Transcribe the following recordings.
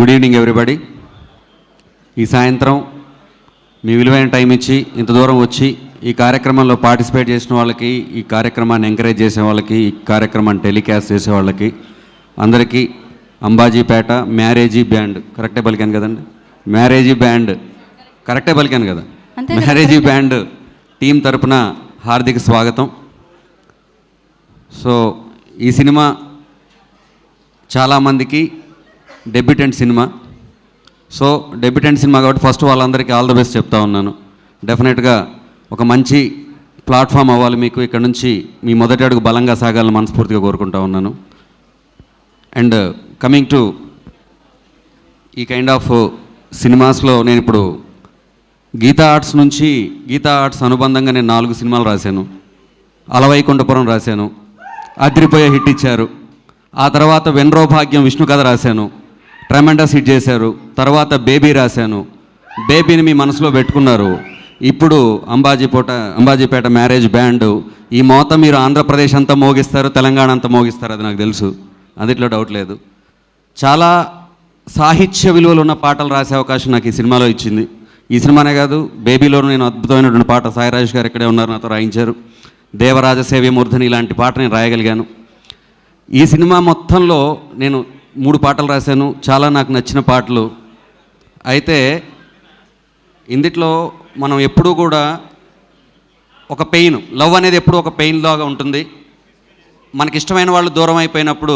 Good evening everybody. ఈ సాయంత్రం మీ విలువైన టైం ఇచ్చి ఇంత దూరం వచ్చి ఈ కార్యక్రమంలో పార్టిసిపేట్ చేసిన వాళ్ళకి, ఈ కార్యక్రమాన్ని ఎంకరేజ్ చేసే వాళ్ళకి, ఈ కార్యక్రమాన్ని టెలికాస్ట్ చేసే వాళ్ళకి అందరికీ అంబాజీపేట మ్యారేజీ బ్యాండ్, కరెక్టే పలికాను కదండి? మ్యారేజీ బ్యాండ్ కరెక్టే పలికాను కదా? మ్యారేజీ బ్యాండ్ టీం తరపున హార్దిక స్వాగతం. సో ఈ సినిమా చాలామందికి debutant cinema. So debutant cinema కాబట్టి ఫస్ట్ వాళ్ళందరికీ ఆల్ ద బెస్ట్ చెప్తా ఉన్నాను. డెఫినెట్గా ఒక మంచి ప్లాట్ఫామ్ అవ్వాలి మీకు. ఇక్కడ నుంచి మీ మొదటి అడుగు బలంగా సాగాలని మనస్ఫూర్తిగా కోరుకుంటా ఉన్నాను. అండ్ కమింగ్ టు ఈ కైండ్ ఆఫ్ సినిమాస్లో నేను ఇప్పుడు గీతా ఆర్ట్స్ అనుబంధంగా నేను 4 సినిమాలు రాశాను. అలవైకుంఠపురం రాశాను, అదిరిపోయే హిట్ ఇచ్చారు. ఆ తర్వాత వెన్రో భాగ్యం విష్ణు కథ రాశాను, ట్రెమెండస్ హిట్ చేశారు. తర్వాత బేబీ రాశాను, బేబీని మీ మనసులో పెట్టుకున్నారు. ఇప్పుడు అంబాజీపేట మ్యారేజ్ బ్యాండ్. ఈ మోత మీరు ఆంధ్రప్రదేశ్ అంతా మోగిస్తారు, తెలంగాణ అంతా మోగిస్తారు, అది నాకు తెలుసు, అందుట్లో డౌట్ లేదు. చాలా సాహిత్య విలువలు ఉన్న పాటలు రాసే అవకాశం నాకు ఈ సినిమాలో ఇచ్చింది. ఈ సినిమానే కాదు, బేబీలోనూ నేను అద్భుతమైనటువంటి పాట సాయిరాజ్ గారు ఇక్కడే ఉన్నారు, నాతో రాయించారు. దేవరాజ సేవ్యమూర్ధని ఇలాంటి పాట నేను రాయగలిగాను. ఈ సినిమా మొత్తంలో నేను 3 పాటలు రాశాను, చాలా నాకు నచ్చిన పాటలు. అయితే ఇందులో మనం ఎప్పుడూ కూడా ఒక పెయిన్, లవ్ అనేది ఎప్పుడూ ఒక పెయిన్ లాగా ఉంటుంది. మనకిష్టమైన వాళ్ళు దూరం అయిపోయినప్పుడు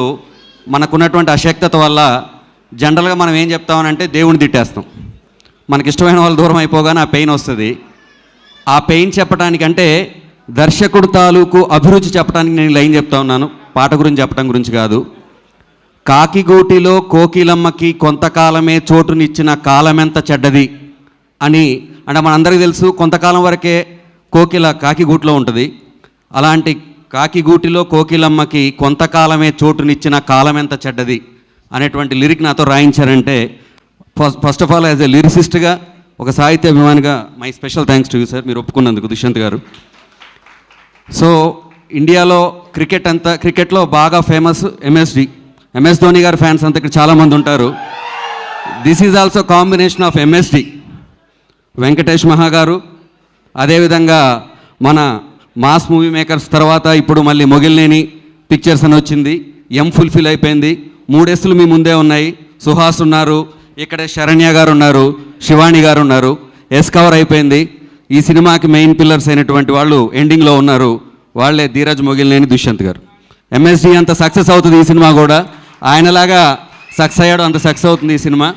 మనకున్నటువంటి అశక్తత వల్ల జనరల్గా మనం ఏం చెప్తామనంటే దేవుని తిట్టేస్తాం. మనకిష్టమైన వాళ్ళు దూరం అయిపోగానే ఆ పెయిన్ వస్తుంది. ఆ పెయిన్ చెప్పడానికంటే దర్శకుడు తాలూకు అభిరుచి చెప్పడానికి నేను లైన్ చెప్తా ఉన్నాను, పాట గురించి చెప్పడం గురించి కాదు. కాకిగూటిలో కోకిలమ్మకి కొంతకాలమే చోటునిచ్చిన కాలమెంత చెడ్డది అని. అంటే మనందరికీ తెలుసు, కొంతకాలం వరకే కోకిల కాకిగూటిలో ఉంటుంది. అలాంటి కాకిగూటిలో కోకిలమ్మకి కొంతకాలమే చోటునిచ్చిన కాలమెంత చెడ్డది అనేటువంటి లిరిక్ నాతో రాయించారంటే first of all as a లిరిసిస్ట్గా, ఒక సాహిత్య అభిమానిగా my special thanks to you sir, మీరు ఒప్పుకున్నందుకు దుష్యంత్ గారు. సో ఇండియాలో క్రికెట్లో బాగా ఫేమస్ ఎంఎస్ ధోని గారు ఫ్యాన్స్ అంతా ఇక్కడ చాలామంది ఉంటారు. This is also combination of MSD, Venkatesh మహా గారు, అదేవిధంగా మన మాస్ మూవీ మేకర్స్ తర్వాత ఇప్పుడు మళ్ళీ మొగిలినేని పిక్చర్స్ అని వచ్చింది. ఫుల్ఫిల్ అయిపోయింది. 3 Sలు మీ ముందే ఉన్నాయి. సుహాస్ ఉన్నారు, ఇక్కడే శరణ్య గారు ఉన్నారు, శివాణి గారు ఉన్నారు. ఎస్ కవర్ అయిపోయింది. ఈ సినిమాకి మెయిన్ పిల్లర్స్ అయినటువంటి వాళ్ళు ఎండింగ్లో ఉన్నారు, వాళ్ళే ధీరజ్, మొగిలినేని, దుష్యంత్ గారు. ఎంఎస్డి అంత సక్సెస్ అవుతుంది, ఈ సినిమా కూడా ఆయనలాగా సక్సెస్ అయ్యాడు, అంత సక్సెస్ అవుతుంది ఈ సినిమా.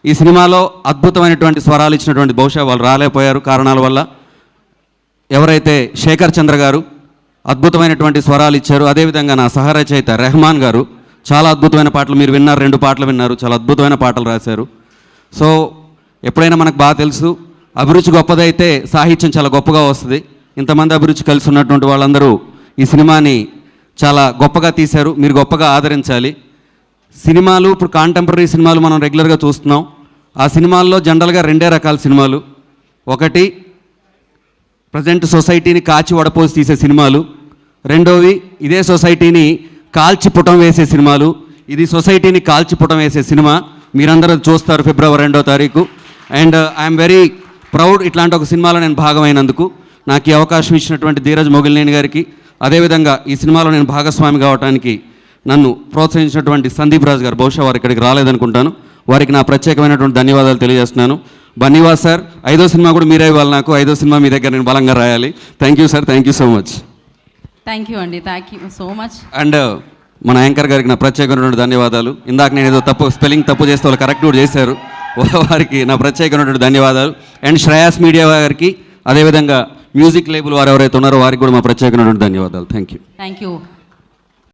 ఈ సినిమాలో అద్భుతమైనటువంటి స్వరాలు ఇచ్చినటువంటి, బహుశా వాళ్ళు రాలేకపోయారు కారణాల వల్ల, ఎవరైతే శేఖర్ చంద్ర గారు అద్భుతమైనటువంటి స్వరాలు ఇచ్చారు. అదేవిధంగా నా సహరచయిత రెహమాన్ గారు చాలా అద్భుతమైన పాటలు మీరు విన్నారు, 2 పాటలు విన్నారు, చాలా అద్భుతమైన పాటలు రాశారు. సో ఎప్పుడైనా మనకు బాగా తెలుసు, అభిరుచి గొప్పదైతే సాహిత్యం చాలా గొప్పగా వస్తుంది. ఇంతమంది అభిరుచి కలిసి ఉన్నటువంటి వాళ్ళందరూ ఈ సినిమాని చాలా గొప్పగా తీశారు, మీరు గొప్పగా ఆదరించాలి. సినిమాలు ఇప్పుడు కాంటెంపరీ సినిమాలు మనం రెగ్యులర్గా చూస్తున్నాం. ఆ సినిమాల్లో జనరల్గా 2 రకాల సినిమాలు. ఒకటి ప్రజెంట్ సొసైటీని కాచి వడపోసి తీసే సినిమాలు, రెండోవి ఇదే సొసైటీని కాల్చి పుటం వేసే సినిమాలు. ఇది సొసైటీని కాల్చి పుటం వేసే సినిమా, మీరందరూ చూస్తారు ఫిబ్రవరి 2వ తారీఖు. అండ్ ఐఎమ్ వెరీ ప్రౌడ్ ఇట్లాంటి ఒక సినిమాలో నేను భాగమైనందుకు. నాకు ఈ అవకాశం ఇచ్చినటువంటి ధీరజ్, మొగిలినేని గారికి, అదేవిధంగా ఈ సినిమాలో నేను భాగస్వామి కావడానికి నన్ను ప్రోత్సహించినటువంటి సందీప్ రాజ్ గారు, బహుశా వారు ఇక్కడికి రాలేదనుకుంటాను, వారికి నా ప్రత్యేకమైనటువంటి ధన్యవాదాలు తెలియజేస్తున్నాను. బన్నీవాస్ సార్, 5వ సినిమా కూడా మీరే ఇవ్వాలి నాకు, 5వ సినిమా మీ దగ్గర నేను బలంగా రాయాలి. Thank you sir, thank you so much. Thank you అండి, thank you so much. And మన యాంకర్ గారికి నా ప్రత్యేకమైనటువంటి ధన్యవాదాలు. ఇందాక నేను ఏదో స్పెల్లింగ్ తప్పు చేస్తే వాళ్ళు కరెక్ట్ కూడా చేశారు, వారికి నా ప్రత్యేకమైనటువంటి ధన్యవాదాలు. అండ్ శ్రేయాస్ మీడియా గారికి, అదేవిధంగా మ్యూజిక్ లేబుల్ వారు ఎవరైతే ఉన్నారో వారికి కూడా మా ప్రత్యేకమైనటువంటి ధన్యవాదాలు. Thank you.